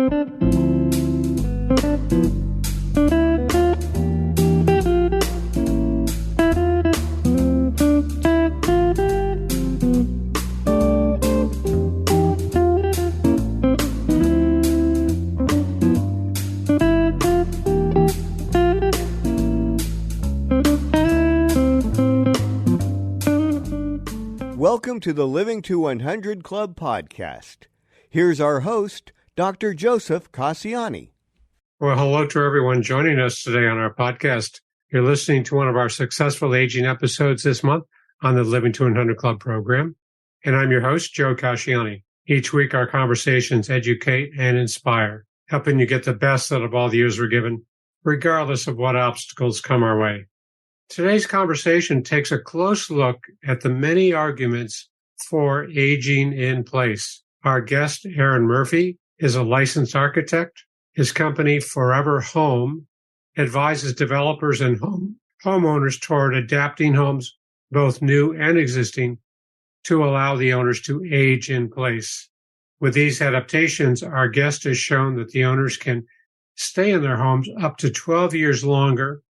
Welcome to the Living to 100 Club podcast. Here's our host, Dr. Joseph Cassiani. Well, hello to everyone joining us today on our podcast. You're listening to one of our successful aging episodes this month on the Living to 100 Club program. And I'm your host, Joe Cassiani. Each week, our conversations educate and inspire, helping you get the best out of all the years we're given, regardless of what obstacles come our way. Today's conversation takes a close look at the many arguments for aging in place. Our guest, Aaron Murphy, is a licensed architect. His company, Forever Home, advises developers and homeowners toward adapting homes, both new and existing, to allow the owners to age in place. With these adaptations, our guest has shown that the owners can stay in their homes up to 12 years longer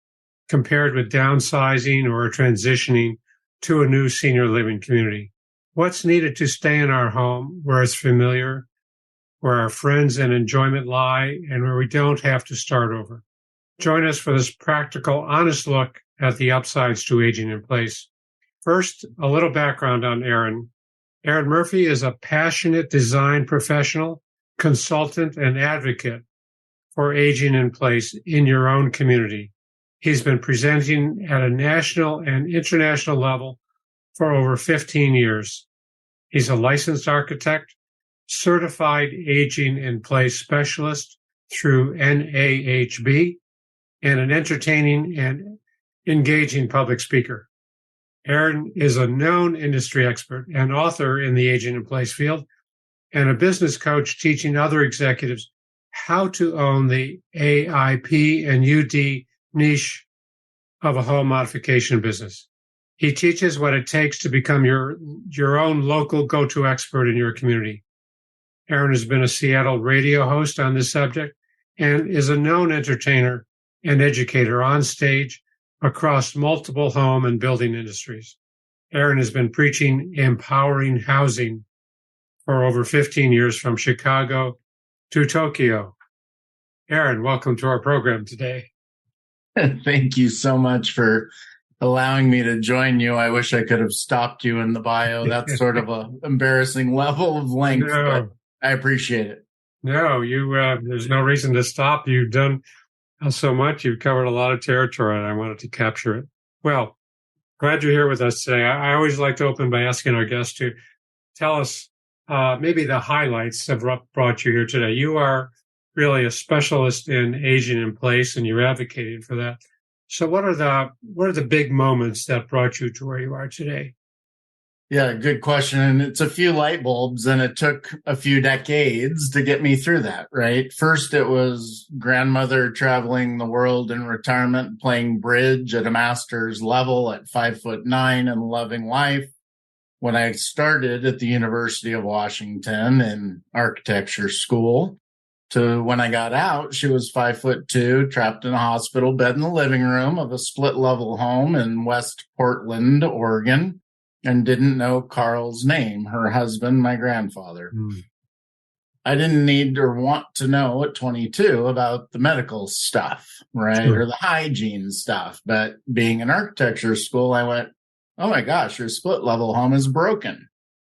compared with downsizing or transitioning to a new senior living community. What's needed to stay in our home where it's familiar, where our friends and enjoyment lie, and where we don't have to start over? Join us for this practical, honest look at the upsides to aging in place. First, a little background on Aaron. Aaron Murphy is a passionate design professional, consultant, and advocate for aging in place in your own community. He's been presenting at a national and international level for over 15 years. He's a licensed architect, certified aging in place specialist through NAHB, and an entertaining and engaging public speaker. Aaron is a known industry expert and author in the aging in place field, and a business coach teaching other executives how to own the AIP and UD niche of a home modification business. He teaches what it takes to become your own local go-to expert in your community. Aaron has been a Seattle radio host on this subject and is a known entertainer and educator on stage across multiple home and building industries. Aaron has been preaching empowering housing for over 15 years from Chicago to Tokyo. Aaron, welcome to our program today. Thank you so much for allowing me to join you. I wish I could have stopped you in the bio. That's sort of an embarrassing level of length, but I appreciate it. No, there's no reason to stop. You've done so much. You've covered a lot of territory, and I wanted to capture it. Well, glad you're here with us today. I always like to open by asking our guests to tell us maybe the highlights of what brought you here today. You are really a specialist in aging in place, and you're advocating for that. So what are the big moments that brought you to where you are today? Yeah, good question. And it's a few light bulbs, and it took a few decades to get me through that, right? First, it was grandmother traveling the world in retirement, playing bridge at a master's level at 5'9" and loving life. When I started at the University of Washington in architecture school, to when I got out, she was 5'2", trapped in a hospital bed in the living room of a split-level home in West Portland, Oregon, and didn't know Carl's name, her husband, my grandfather. I didn't need or want to know at 22 about the medical stuff, right, sure, or the hygiene stuff. But being in architecture school, I went, oh my gosh, your split-level home is broken.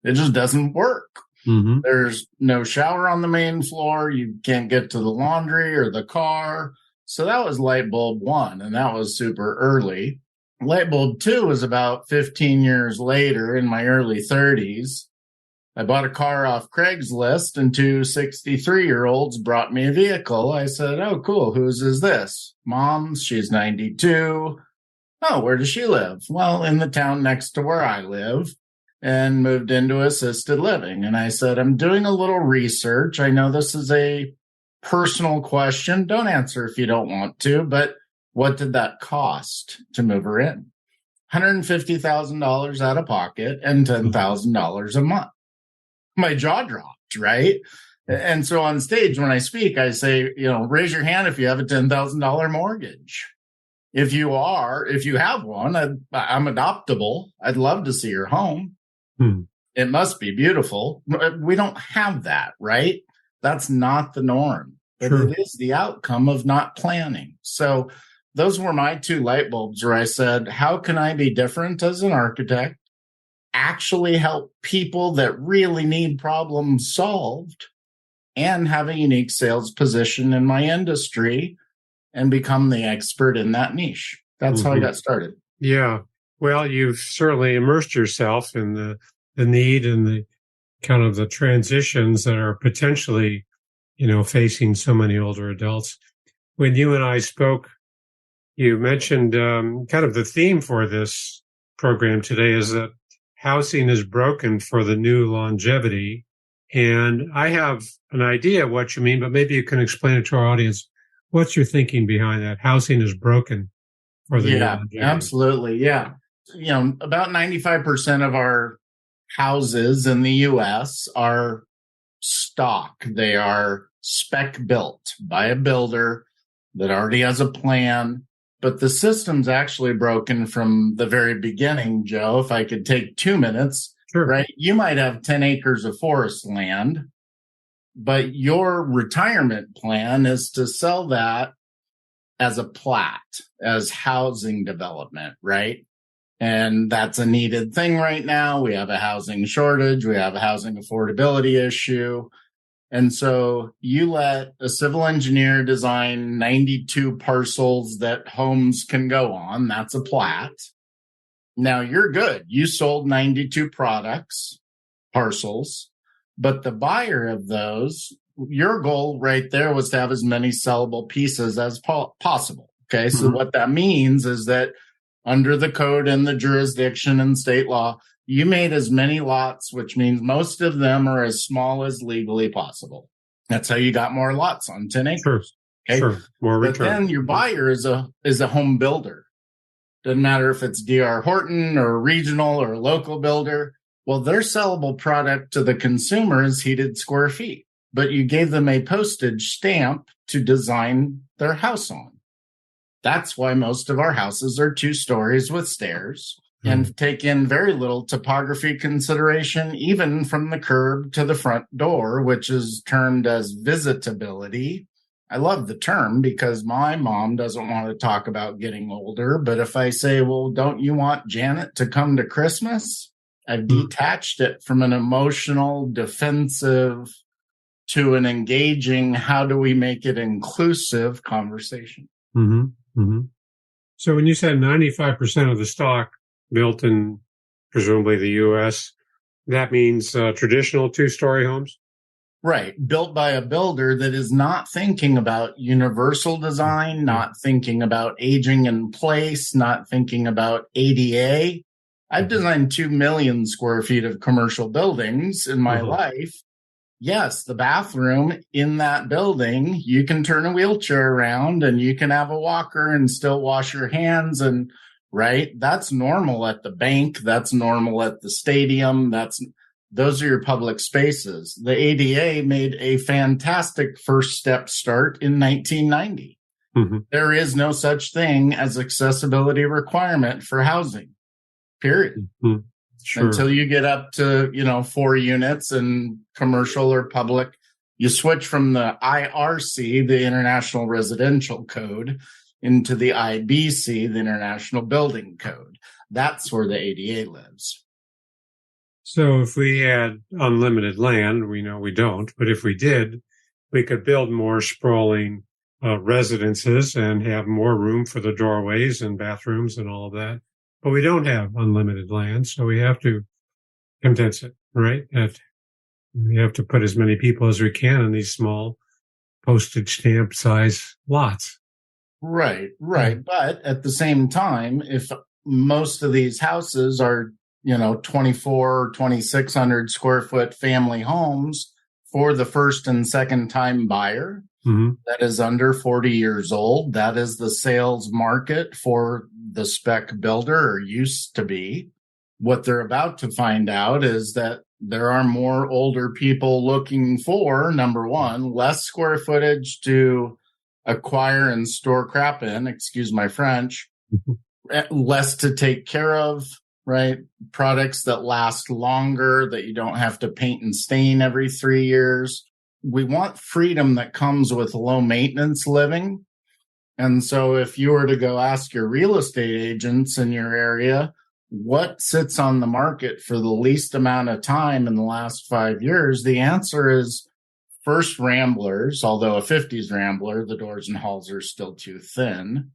It just doesn't work. Mm-hmm. There's no shower on the main floor. You can't get to the laundry or the car. So that was light bulb 1, and that was super early. Light bulb 2 was about 15 years later in my early 30s. I bought a car off Craigslist, and 2 63-year-olds brought me a vehicle. I said, oh, cool. Whose is this? Mom's. She's 92. Oh, where does she live? Well, in the town next to where I live. And moved into assisted living. And I said, I'm doing a little research. I know this is a personal question. Don't answer if you don't want to, but what did that cost to move her in? $150,000 out of pocket and $10,000 a month. My jaw dropped, right? And so on stage, when I speak, I say, raise your hand if you have a $10,000 mortgage. If you have one, I'm adoptable. I'd love to see your home. It must be beautiful. We don't have that, right? That's not the norm. But It is the outcome of not planning. So those were my two light bulbs where I said, how can I be different as an architect, actually help people that really need problems solved, and have a unique sales position in my industry and become the expert in that niche. That's how I got started. Yeah. Well, you've certainly immersed yourself in the need and the kind of the transitions that are potentially, facing so many older adults. When you and I spoke, you mentioned kind of the theme for this program today is that housing is broken for the new longevity. And I have an idea of what you mean, but maybe you can explain it to our audience. What's your thinking behind that? Housing is broken for the new longevity. Absolutely. Yeah. About 95% of our houses in the U.S. are stock. They are spec built by a builder that already has a plan. But the system's actually broken from the very beginning, Joe. If I could take 2 minutes, right? You might have 10 acres of forest land, but your retirement plan is to sell that as a plat, as housing development, right? And that's a needed thing right now. We have a housing shortage. We have a housing affordability issue. And so you let a civil engineer design 92 parcels that homes can go on. That's a plat. Now you're good. You sold 92 parcels, but the buyer of those, your goal right there was to have as many sellable pieces as possible. Okay. So what that means is that under the code and the jurisdiction and state law, you made as many lots, which means most of them are as small as legally possible. That's how you got more lots on 10 acres. Okay. More return. But then your buyer is a home builder. Doesn't matter if it's D.R. Horton or a regional or a local builder. Well, their sellable product to the consumer is heated square feet, but you gave them a postage stamp to design their house on. That's why most of our houses are 2 stories with stairs and take in very little topography consideration, even from the curb to the front door, which is termed as visitability. I love the term because my mom doesn't want to talk about getting older. But if I say, well, don't you want Janet to come to Christmas? I've detached it from an emotional, defensive to an engaging, how do we make it inclusive conversation. So when you said 95% of the stock built in presumably the U.S., that means traditional 2-story homes? Right. Built by a builder that is not thinking about universal design, not thinking about aging in place, not thinking about ADA. I've designed 2 million square feet of commercial buildings in my life. Yes, the bathroom in that building, you can turn a wheelchair around and you can have a walker and still wash your hands. And right, that's normal at the bank. That's normal at the stadium. Those are your public spaces. The ADA made a fantastic first step start in 1990. There is no such thing as accessibility requirement for housing, period. Until you get up to, 4 units and commercial or public, you switch from the IRC, the International Residential Code, into the IBC, the International Building Code. That's where the ADA lives. So if we had unlimited land, we know we don't, but if we did, we could build more sprawling residences and have more room for the doorways and bathrooms and all of that. But we don't have unlimited land, so we have to condense it, right? We have to put as many people as we can in these small postage stamp size lots. Right. But at the same time, if most of these houses are 24, 2,600 square foot family homes for the first and second time buyer that is under 40 years old. That is the sales market for the spec builder, or used to be. What they're about to find out is that There are more older people looking for, number one, less square footage to acquire and store crap in, excuse my French, less to take care of, right? Products that last longer, that you don't have to paint and stain every 3 years. We want freedom that comes with low maintenance living. And so if you were to go ask your real estate agents in your area, what sits on the market for the least amount of time in the last 5 years, the answer is first Ramblers, although a 50s Rambler, the doors and halls are still too thin.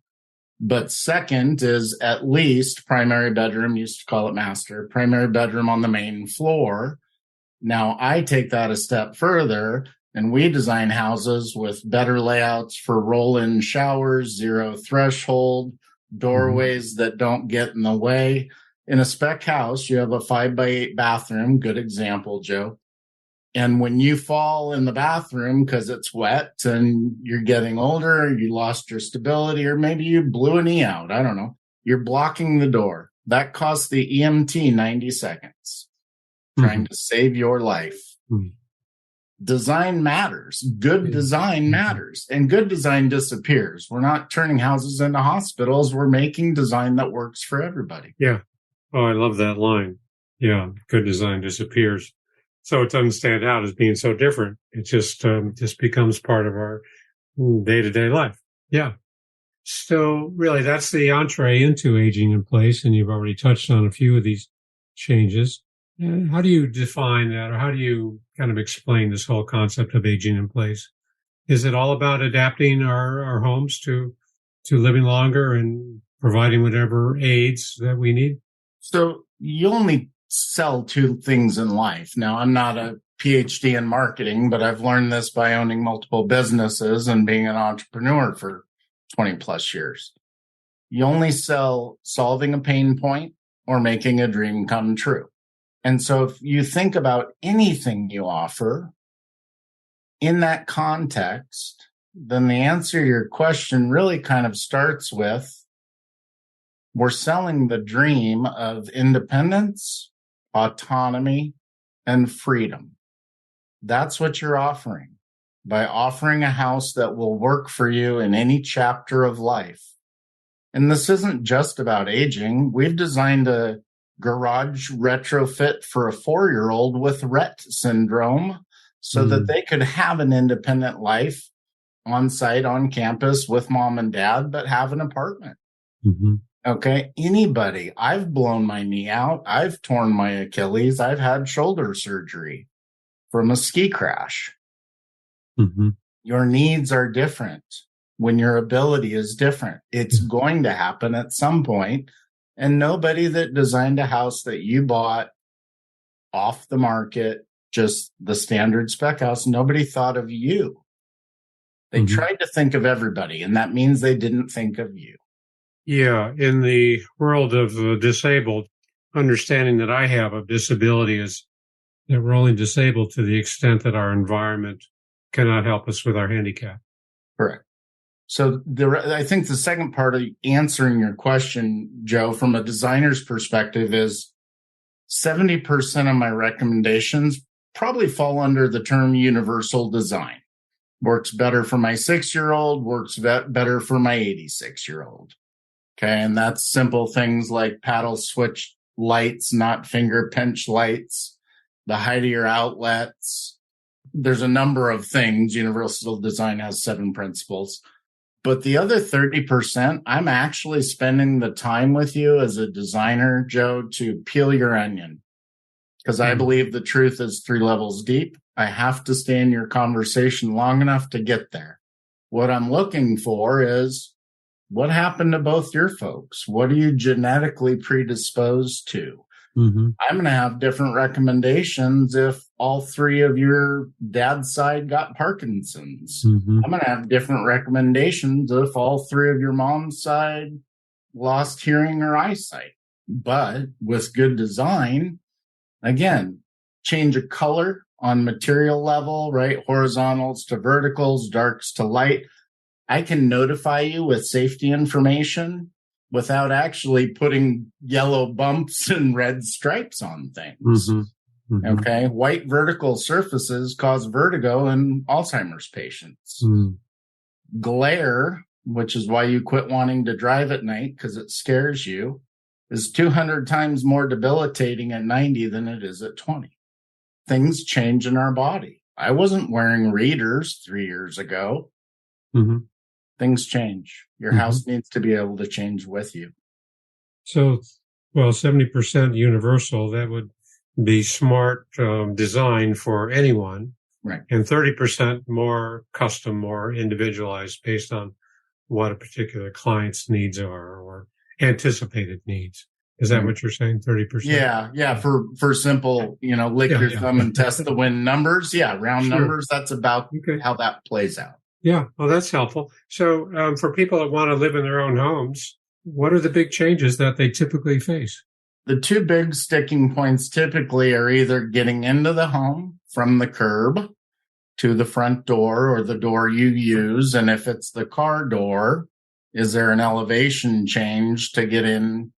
But second is at least primary bedroom, used to call it master, primary bedroom on the main floor. Now I take that a step further, and we design houses with better layouts for roll-in showers, zero threshold, doorways that don't get in the way. In a spec house, you have a 5x8 bathroom. Good example, Joe. And when you fall in the bathroom because it's wet and you're getting older, you lost your stability, or maybe you blew an E out, I don't know, you're blocking the door. That costs the EMT 90 seconds trying to save your life. Design matters. Good design matters. And good design disappears. We're not turning houses into hospitals. We're making design that works for everybody. Yeah. Oh, I love that line. Yeah. Good design disappears. So it doesn't stand out as being so different. It just becomes part of our day-to-day life. Yeah. So really, that's the entree into aging in place. And you've already touched on a few of these changes. How do you define that, or how do you kind of explain this whole concept of aging in place? Is it all about adapting our homes to living longer and providing whatever aids that we need? So you only sell two things in life. Now, I'm not a PhD in marketing, but I've learned this by owning multiple businesses and being an entrepreneur for 20 plus years. You only sell solving a pain point or making a dream come true. And so if you think about anything you offer in that context, then the answer to your question really kind of starts with, we're selling the dream of independence, autonomy, and freedom. That's what you're offering by offering a house that will work for you in any chapter of life. And this isn't just about aging. We've designed a garage retrofit for a 4-year-old with Rett syndrome so that they could have an independent life on site, on campus with mom and dad, but have an apartment. Okay. Anybody. I've blown my knee out. I've torn my Achilles. I've had shoulder surgery from a ski crash. Your needs are different when your ability is different. It's going to happen at some point. And nobody that designed a house that you bought off the market, just the standard spec house, nobody thought of you. They tried to think of everybody, and that means they didn't think of you. Yeah. In the world of disabled, understanding that I have of disability is that we're only disabled to the extent that our environment cannot help us with our handicap. Correct. So I think the second part of answering your question, Joe, from a designer's perspective is 70% of my recommendations probably fall under the term universal design. Works better for my 6-year-old, works better for my 86-year-old. Okay. And that's simple things like paddle switch lights, not finger pinch lights, the height of your outlets. There's a number of things. Universal design has 7 principles. But the other 30%, I'm actually spending the time with you as a designer, Joe, to peel your onion. Because I believe the truth is 3 levels deep. I have to stay in your conversation long enough to get there. What I'm looking for is, what happened to both your folks? What are you genetically predisposed to? I'm going to have different recommendations if all 3 of your dad's side got Parkinson's. I'm going to have different recommendations if all 3 of your mom's side lost hearing or eyesight. But with good design, again, change of color on material level, right? Horizontals to verticals, darks to light. I can notify you with safety information without actually putting yellow bumps and red stripes on things. Mm-hmm. Okay. White vertical surfaces cause vertigo in Alzheimer's patients. Glare, which is why you quit wanting to drive at night because it scares you, is 200 times more debilitating at 90 than it is at 20. Things change in our body. I wasn't wearing readers 3 years ago. Mm-hmm. Things change. Your house needs to be able to change with you. So, 70% universal, that would be smart design for anyone. Right. And 30% more custom, more individualized based on what a particular client's needs are or anticipated needs. Is that what you're saying? 30%? Yeah. For simple, lick your thumb and test the wind numbers. Yeah. Round numbers. That's about how that plays out. Yeah. Well, that's helpful. So, for people that want to live in their own homes, what are the big changes that they typically face? The two big sticking points typically are either getting into the home from the curb to the front door or the door you use. And if it's the car door, is there an elevation change to get in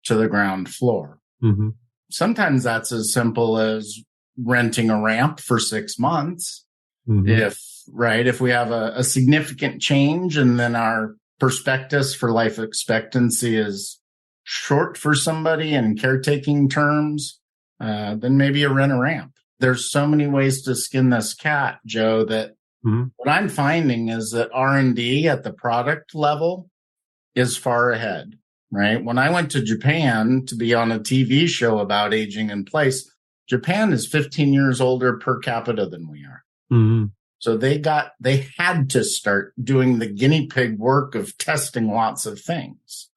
to the ground floor? Mm-hmm. Sometimes that's as simple as renting a ramp for 6 months. Mm-hmm. If we have a significant change and then our prospectus for life expectancy is short for somebody in caretaking terms, then maybe you rent a ramp. There's so many ways to skin this cat, Joe, that what I'm finding is that R&D at the product level is far ahead, right? When I went to Japan to be on a TV show about aging in place, Japan is 15 years older per capita than we are. Mm-hmm. So they had to start doing the guinea pig work of testing lots of things.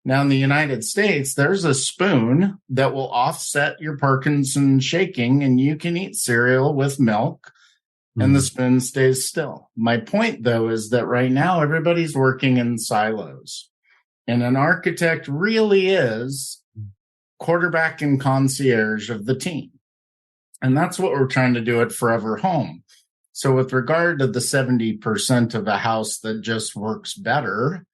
Now, in the United States, there's a spoon that will offset your Parkinson's shaking, and you can eat cereal with milk, and the spoon stays still. My point, though, is that right now, everybody's working in silos. And an architect really is quarterback and concierge of the team. And that's what we're trying to do at Forever Home. So with regard to the 70% of a house that just works better,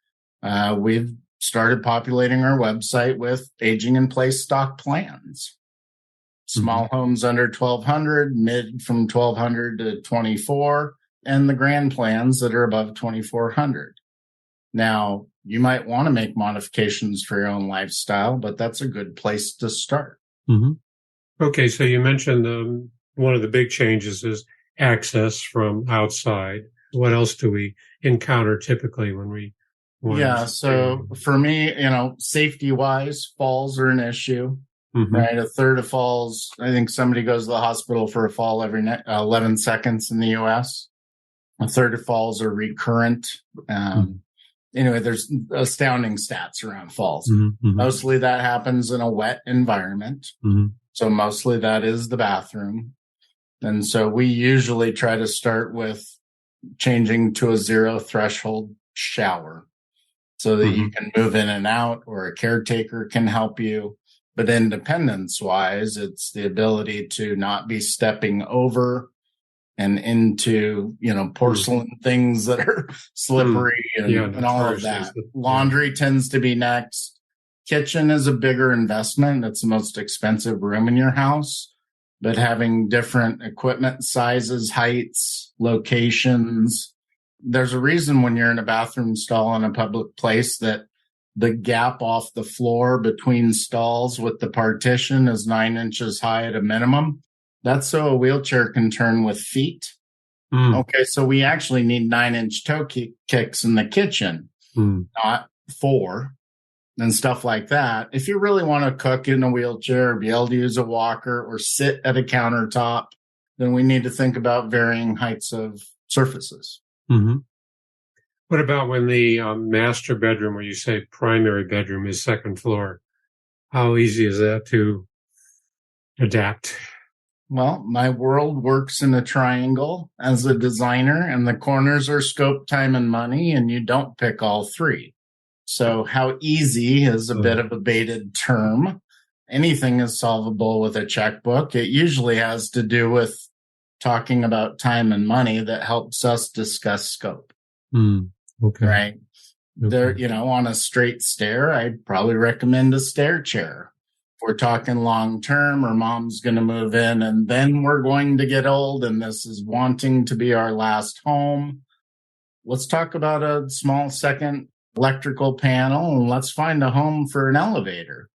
we've started populating our website with aging in place stock plans. Small homes under 1,200, mid from 1,200 to 24, and the grand plans that are above 2,400. Now, you might want to make modifications for your own lifestyle, but that's a good place to start. Mm-hmm. Okay, so you mentioned one of the big changes is access from outside. What else do we encounter typically when we so for me, safety-wise, falls are an issue, right? A third of falls, I think somebody goes to the hospital for a fall every 11 seconds in the U.S. A third of falls are recurrent. Anyway, there's astounding stats around falls. Mostly that happens in a wet environment. So mostly that is the bathroom. And so we usually try to start with changing to a zero threshold shower so that you can move in and out, or a caretaker can help you. But independence wise, it's the ability to not be stepping over and into, porcelain things that are slippery and all of that. Laundry tends to be next. Kitchen is a bigger investment. It's the most expensive room in your house. But having different equipment sizes, heights, locations, there's a reason when you're in a bathroom stall in a public place that the gap off the floor between stalls with the partition is 9 inches high at a minimum. That's so a wheelchair can turn with feet. Okay, so we actually need 9-inch toe kicks in the kitchen, not 4. And stuff like that. If you really want to cook in a wheelchair, or be able to use a walker or sit at a countertop, then we need to think about varying heights of surfaces. What about when the master bedroom, where you say primary bedroom, is second floor? How easy is that to adapt? Well, my world works in a triangle as a designer, and the corners are scope, time, and money, and you don't pick all 3. So how easy is a bit of a baited term. Anything is solvable with a checkbook. It usually has to do with talking about time and money that helps us discuss scope. Okay. Right. Okay. There, on a straight stair, I'd probably recommend a stair chair. we're talking long term, or mom's going to move in and then we're going to get old and this is wanting to be our last home. Let's talk about a small second electrical panel and let's find a home for an elevator.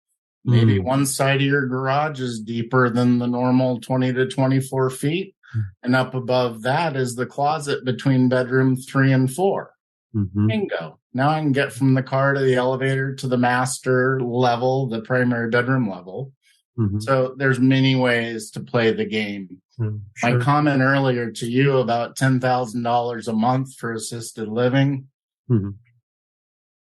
Maybe one side of your garage is deeper than the normal 20 to 24 feet. And up above that is the closet between bedroom 3 and 4. Bingo. Now I can get from the car to the elevator to the master level, the primary bedroom level. So there's many ways to play the game. Sure. My comment earlier to you about $10,000 a month for assisted living.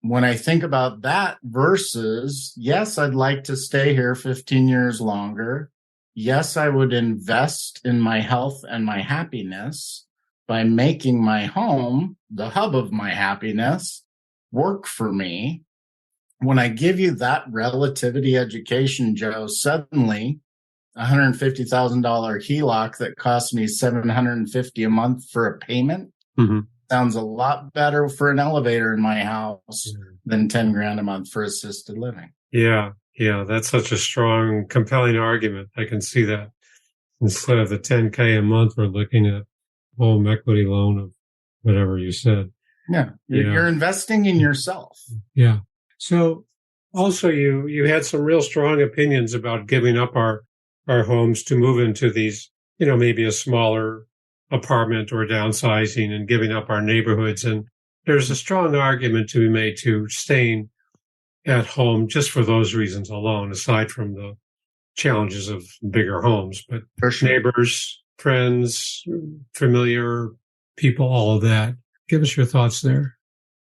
When I think about that versus, yes, I'd like to stay here 15 years longer. Yes, I would invest in my health and my happiness by making my home the hub of my happiness work for me. When I give you that relativity education, Joe, suddenly $150,000 HELOC that cost me $750 a month for a payment sounds a lot better for an elevator in my house than $10,000 a month for assisted living. Yeah. That's such a strong, compelling argument. I can see that. Instead of the $10K a month, we're looking at home equity loan of whatever you said. Yeah. You're investing in yourself. Yeah. So also you had some real strong opinions about giving up our homes to move into these, maybe a smaller apartment or downsizing and giving up our neighborhoods. And there's a strong argument to be made to staying at home just for those reasons alone, aside from the challenges of bigger homes. But for sure. Neighbors, friends, familiar people, all of that. Give us your thoughts there.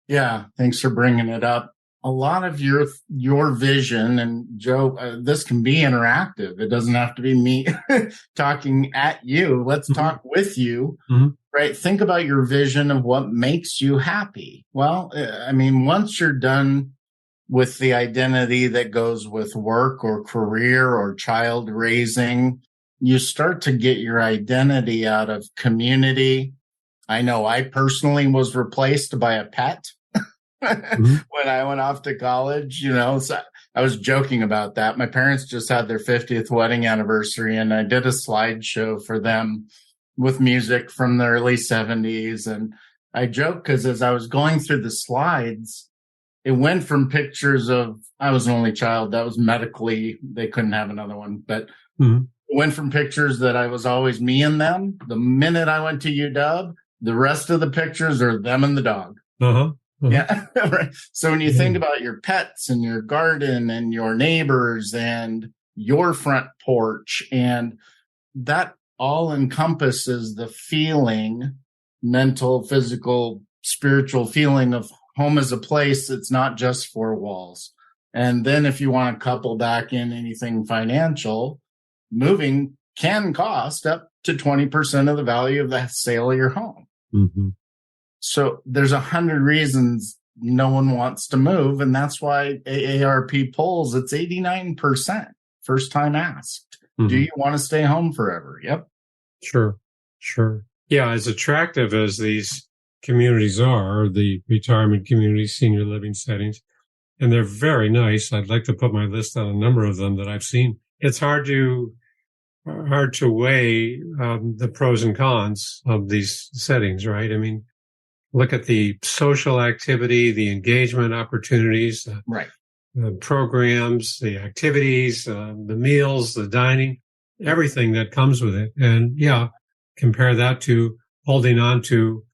Yeah, thanks for bringing it up. A lot of your vision, and Joe, this can be interactive. It doesn't have to be me talking at you. Let's talk with you, right? Think about your vision of what makes you happy. Well, I mean, once you're done with the identity that goes with work or career or child raising, you start to get your identity out of community. I know I personally was replaced by a pet. When I went off to college, so I was joking about that. My parents just had their 50th wedding anniversary and I did a slideshow for them with music from the early 70s. And I joke because as I was going through the slides, it went from pictures of, I was an only child that was medically, they couldn't have another one, but it went from pictures that I was always me and them. The minute I went to UW, the rest of the pictures are them and the dog. Yeah. Right. So when you think about your pets and your garden and your neighbors and your front porch, and that all encompasses the feeling, mental, physical, spiritual feeling of home as a place that's not just four walls. And then if you want to couple back in anything financial, moving can cost up to 20% of the value of the sale of your home. So there's 100 reasons no one wants to move. And that's why AARP polls, it's 89% first time asked. Do you want to stay home forever? Yep. Sure. Yeah. As attractive as these communities are, the retirement communities, senior living settings, and they're very nice. I'd like to put my list on a number of them that I've seen. It's hard to weigh the pros and cons of these settings, right? I mean, look at the social activity, the engagement opportunities, the programs, the activities, the meals, the dining, everything that comes with it. And compare that to holding on to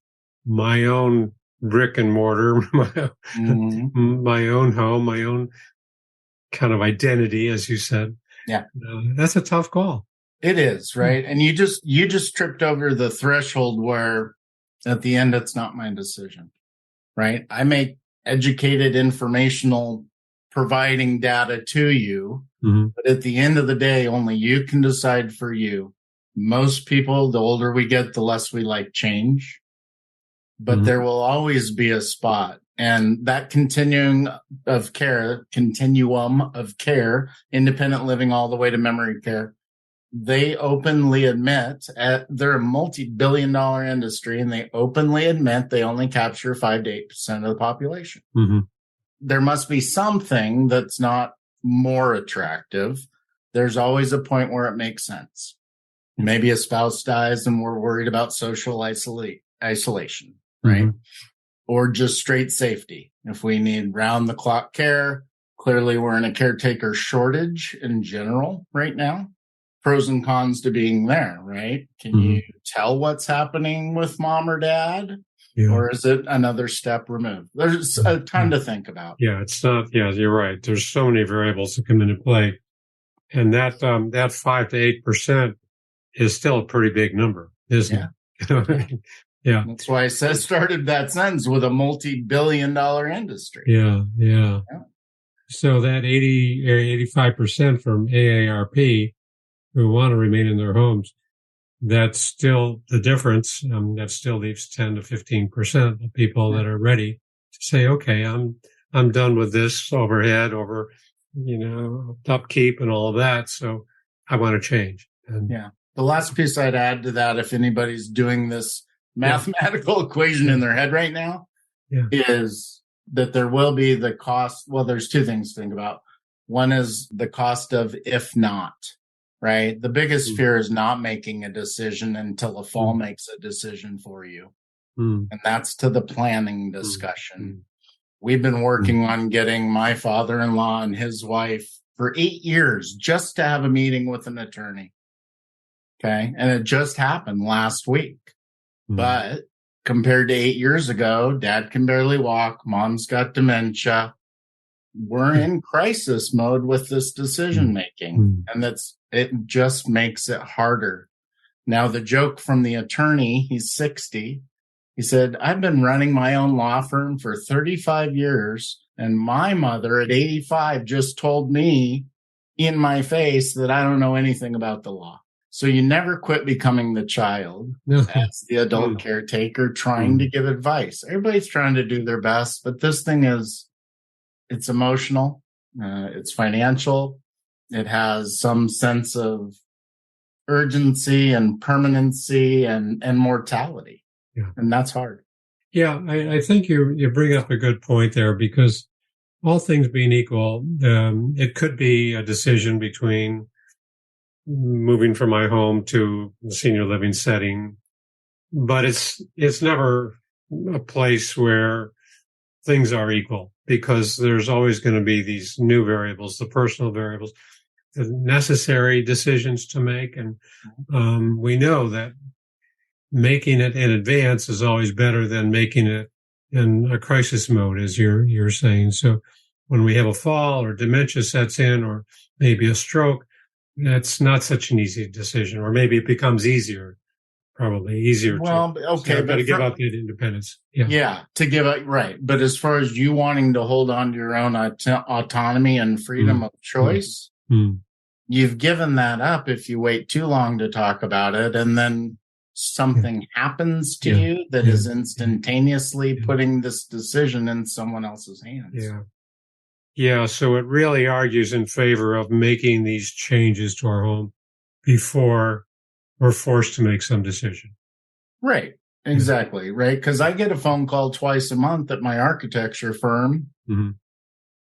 my own brick and mortar, my own home, my own kind of identity, as you said. Yeah. That's a tough call. It is, right? And you just tripped over the threshold where at the end, it's not my decision, right? I make educated, informational, providing data to you. But at the end of the day, only you can decide for you. Most people, the older we get, the less we like change. But there will always be a spot. And that continuum of care, independent living all the way to memory care, they openly admit they're a multi-billion-dollar industry, and they openly admit they only capture 5 to 8% of the population. There must be something that's not more attractive, there's always a point where it makes sense. Maybe a spouse dies and we're worried about social isolation, right? Mm-hmm. Or just straight safety. If we need round the clock care, clearly we're in a caretaker shortage in general right now. Pros and cons to being there, right? Can you tell what's happening with mom or dad? Yeah. Or is it another step removed? There's a ton to think about. Yeah, it's not. Yeah, you're right. There's so many variables that come into play, and that 5 to 8% is still a pretty big number, isn't it? Yeah. That's why I started that sentence with a multi-billion-dollar industry. Yeah. So that 85% from AARP who want to remain in their homes, that's still the difference. That still leaves 10 to 15% of people that are ready to say, okay, I'm done with this overhead, over, upkeep and all of that. So I want to change. And the last piece I'd add to that, if anybody's doing this mathematical equation in their head right now, is that there will be the cost. Well, there's two things to think about. One is the cost of if not. Right. The biggest fear is not making a decision until a fall makes a decision for you. And that's to the planning discussion. We've been working on getting my father-in-law and his wife for 8 years just to have a meeting with an attorney. Okay. And it just happened last week. But compared to 8 years ago, dad can barely walk. Mom's got dementia. We're in crisis mode with this decision making, and it just makes it harder. Now, the joke from the attorney, he's 60. He said, I've been running my own law firm for 35 years, and my mother at 85 just told me in my face that I don't know anything about the law. So you never quit becoming the child as the adult caretaker trying to give advice. Everybody's trying to do their best, but this thing it's emotional, it's financial, it has some sense of urgency and permanency and mortality. Yeah. And that's hard. Yeah, I think you bring up a good point there, because all things being equal, it could be a decision between moving from my home to the senior living setting, but it's never a place where things are equal, because there's always going to be these new variables, the personal variables, the necessary decisions to make. And we know that making it in advance is always better than making it in a crisis mode, as you're saying. So when we have a fall or dementia sets in, or maybe a stroke, that's not such an easy decision, or maybe it becomes easier. Probably easier. Well, okay, but to give up that independence. To give up, right. But as far as you wanting to hold on to your own autonomy and freedom of choice, you've given that up if you wait too long to talk about it, and then something happens to you that is instantaneously putting this decision in someone else's hands. Yeah. So it really argues in favor of making these changes to our home before we're forced to make some decision. Right. Exactly. Right. Because I get a phone call twice a month at my architecture firm.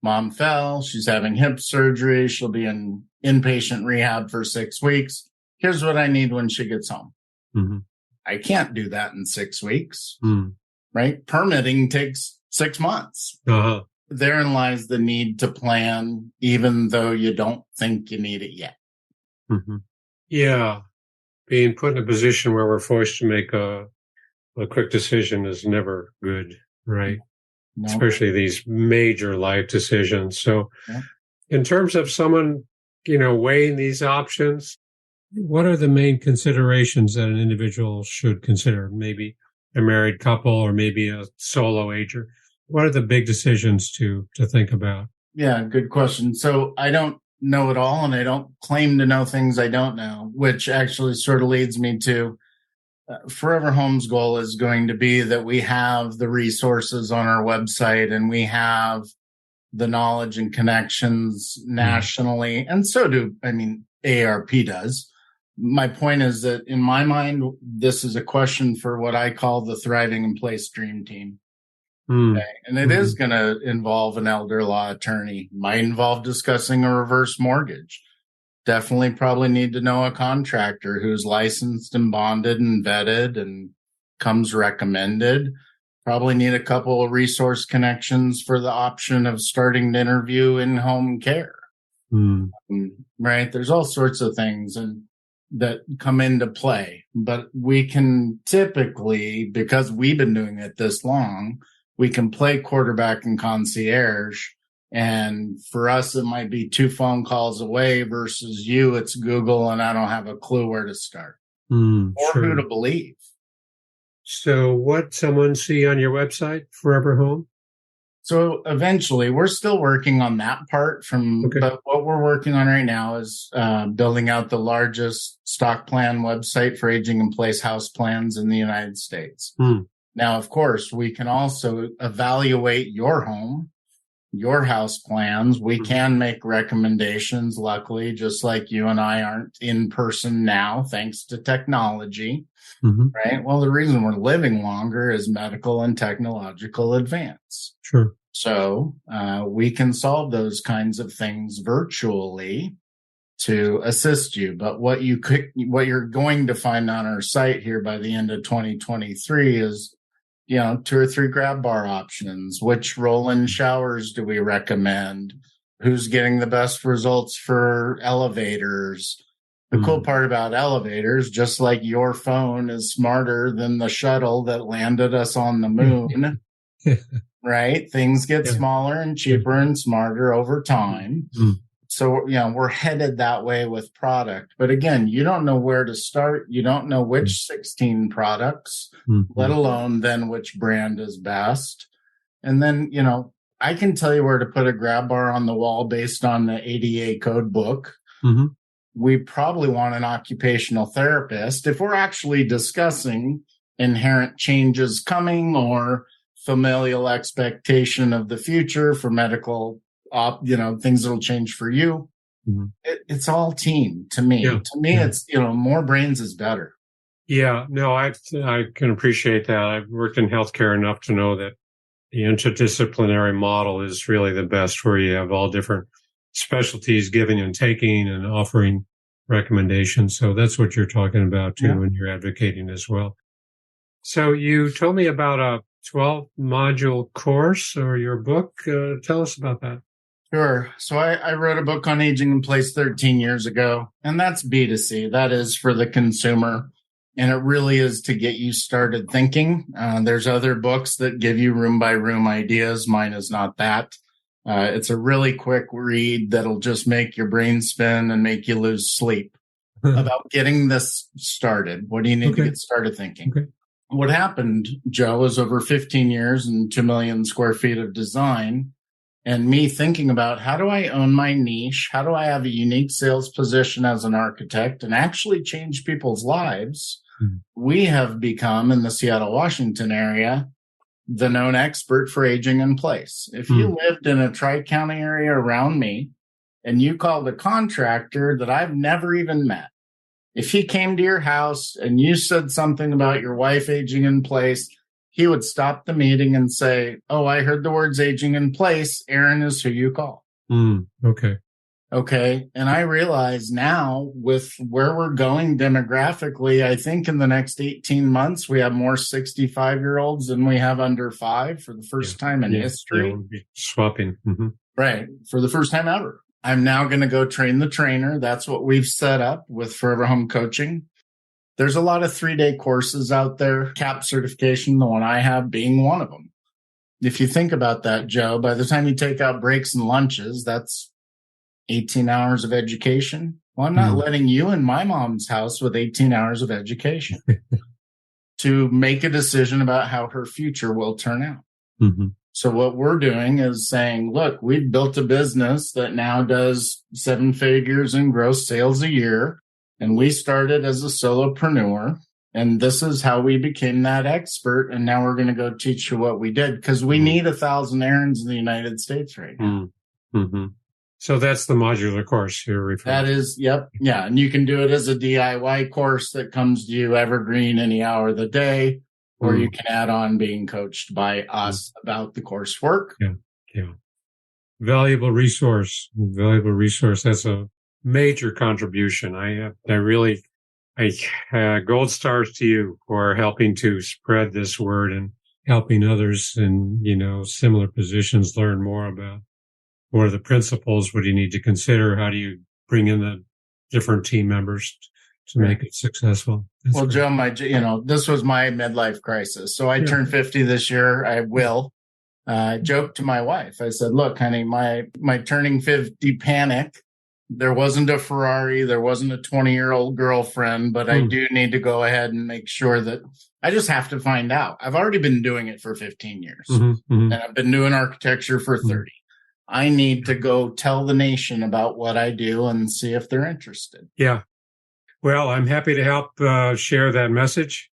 Mom fell. She's having hip surgery. She'll be in inpatient rehab for 6 weeks. Here's what I need when she gets home. I can't do that in 6 weeks. Right. Permitting takes 6 months. Therein lies the need to plan, even though you don't think you need it yet. Yeah. Being put in a position where we're forced to make a quick decision is never good, right? No. Especially these major life decisions. So in terms of someone, weighing these options, what are the main considerations that an individual should consider? Maybe a married couple, or maybe a solo ager. What are the big decisions to think about? Yeah, good question. So I don't know it all, and I don't claim to know things I don't know, which actually sort of leads me to Forever Home's goal is going to be that we have the resources on our website, and we have the knowledge and connections nationally. And so AARP does. My point is that in my mind, this is a question for what I call the Thriving in Place Dream Team. Okay? And it is going to involve an elder law attorney, might involve discussing a reverse mortgage. Definitely probably need to know a contractor who's licensed and bonded and vetted and comes recommended. Probably need a couple of resource connections for the option of starting to interview in home care. Right? There's all sorts of things that come into play, but we can typically, because we've been doing it this long, we can play quarterback and concierge. And for us, it might be 2 phone calls away versus you, it's Google, and I don't have a clue where to start or who to believe. So what someone see on your website, Forever Home? So eventually, we're still working on that part but what we're working on right now is building out the largest stock plan website for aging in place house plans in the United States. Now, of course, we can also evaluate your home, your house plans. We can make recommendations, luckily, just like you and I aren't in person now, thanks to technology, right? Well, the reason we're living longer is medical and technological advance. Sure. So we can solve those kinds of things virtually to assist you. But what you're going to find on our site here by the end of 2023 is 2 or 3 grab bar options. Which roll-in showers do we recommend? Who's getting the best results for elevators? The cool part about elevators, just like your phone is smarter than the shuttle that landed us on the moon, right? Things get smaller and cheaper and smarter over time. So, we're headed that way with product. But again, you don't know where to start. You don't know which 16 products, let alone then which brand is best. And then, I can tell you where to put a grab bar on the wall based on the ADA code book. We probably want an occupational therapist if we're actually discussing inherent changes coming or familial expectation of the future for medical things that'll change for you. It's all team to me. To me, it's, more brains is better. Yeah, no, I can appreciate that. I've worked in healthcare enough to know that the interdisciplinary model is really the best, where you have all different specialties giving and taking and offering recommendations. So that's what you're talking about too, and you're advocating as well. So you told me about a 12-module course or your book. Tell us about that. Sure. So I wrote a book on aging in place 13 years ago, and that's B2C. That is for the consumer. And it really is to get you started thinking. There's other books that give you room by room ideas. Mine is not that. It's a really quick read that'll just make your brain spin and make you lose sleep about getting this started. What do you need to get started thinking? What happened, Joe, is over 15 years and 2 million square feet of design, and me thinking about how do I own my niche? How do I have a unique sales position as an architect and actually change people's lives? We have become, in the Seattle, Washington area, the known expert for aging in place. If you lived in a tri-county area around me and you called a contractor that I've never even met, if he came to your house and you said something about your wife aging in place, he would stop the meeting and say, "Oh, I heard the words aging in place. Aaron is who you call." Okay. And I realize now, with where we're going demographically, I think in the next 18 months, we have more 65-year-olds than we have under 5 for the first time in history. We'll be swapping. Right. For the first time ever. I'm now going to go train the trainer. That's what we've set up with Forever Home Coaching. There's a lot of 3-day courses out there, CAP certification, the one I have being one of them. If you think about that, Joe, by the time you take out breaks and lunches, that's 18 hours of education. Well, I'm not letting you in my mom's house with 18 hours of education to make a decision about how her future will turn out. So what we're doing is saying, look, we've built a business that now does 7 figures in gross sales a year. And we started as a solopreneur. And this is how we became that expert. And now we're going to go teach you what we did, because we need 1,000 Aarons in the United States right now. So that's the modular course you're referring to. That is, yep. Yeah. And you can do it as a DIY course that comes to you evergreen any hour of the day. or you can add on being coached by us about the coursework. Yeah. Valuable resource. That's a major contribution. I gold stars to you for helping to spread this word and helping others in, similar positions learn more about what are the principles, what do you need to consider, how do you bring in the different team members to make it successful. That's great. Joe, this was my midlife crisis. So I turned 50 this year. I will. I joked to my wife. I said, look, honey, my turning 50 panic, there wasn't a Ferrari, there wasn't a 20-year-old girlfriend, but I do need to go ahead and make sure that I just have to find out. I've already been doing it for 15 years and I've been doing architecture for 30. I need to go tell the nation about what I do and see if they're interested. Yeah. Well, I'm happy to help share that message.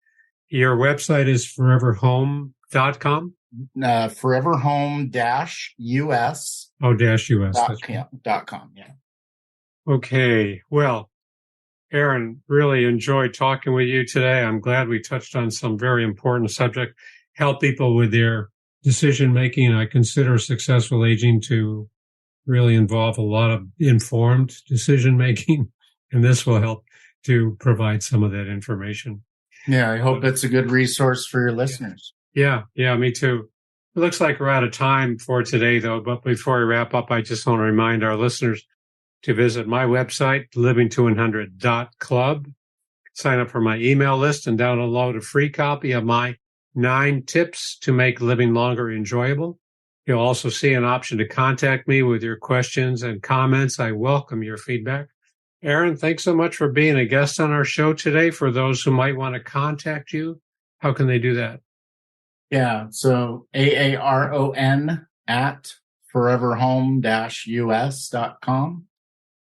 Your website is foreverhome.com. Foreverhome-us. -us. .com. Yeah. Okay. Well, Aaron, really enjoyed talking with you today. I'm glad we touched on some very important subject, help people with their decision making. I consider successful aging to really involve a lot of informed decision making, and this will help to provide some of that information. Yeah, I hope it's a good resource for your listeners. Yeah, me too. It looks like we're out of time for today, though. But before we wrap up, I just want to remind our listeners to visit my website, living2100.club, sign up for my email list, and download a free copy of my 9 tips to make living longer enjoyable. You'll also see an option to contact me with your questions and comments. I welcome your feedback. Aaron, thanks so much for being a guest on our show today. For those who might want to contact you, how can they do that? Yeah, so AARON at foreverhome-us.com.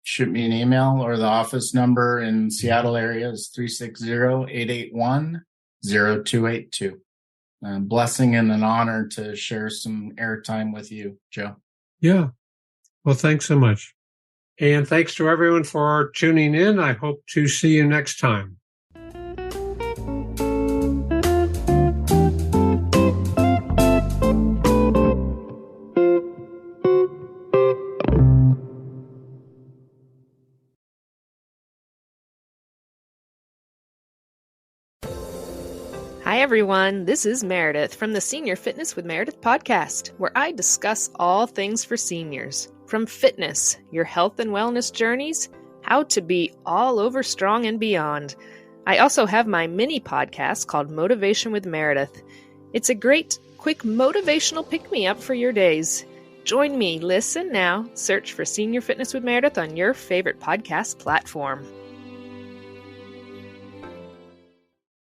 Shoot me an email, or the office number in Seattle area is 360-881-0282. Blessing and an honor to share some airtime with you, Joe. Yeah. Well, thanks so much. And thanks to everyone for tuning in. I hope to see you next time. Hi, everyone. This is Meredith from the Senior Fitness with Meredith podcast, where I discuss all things for seniors. From fitness, your health and wellness journeys, how to be all over strong and beyond. I also have my mini podcast called Motivation with Meredith. It's a great, quick motivational pick-me-up for your days. Join me, listen now, search for Senior Fitness with Meredith on your favorite podcast platform.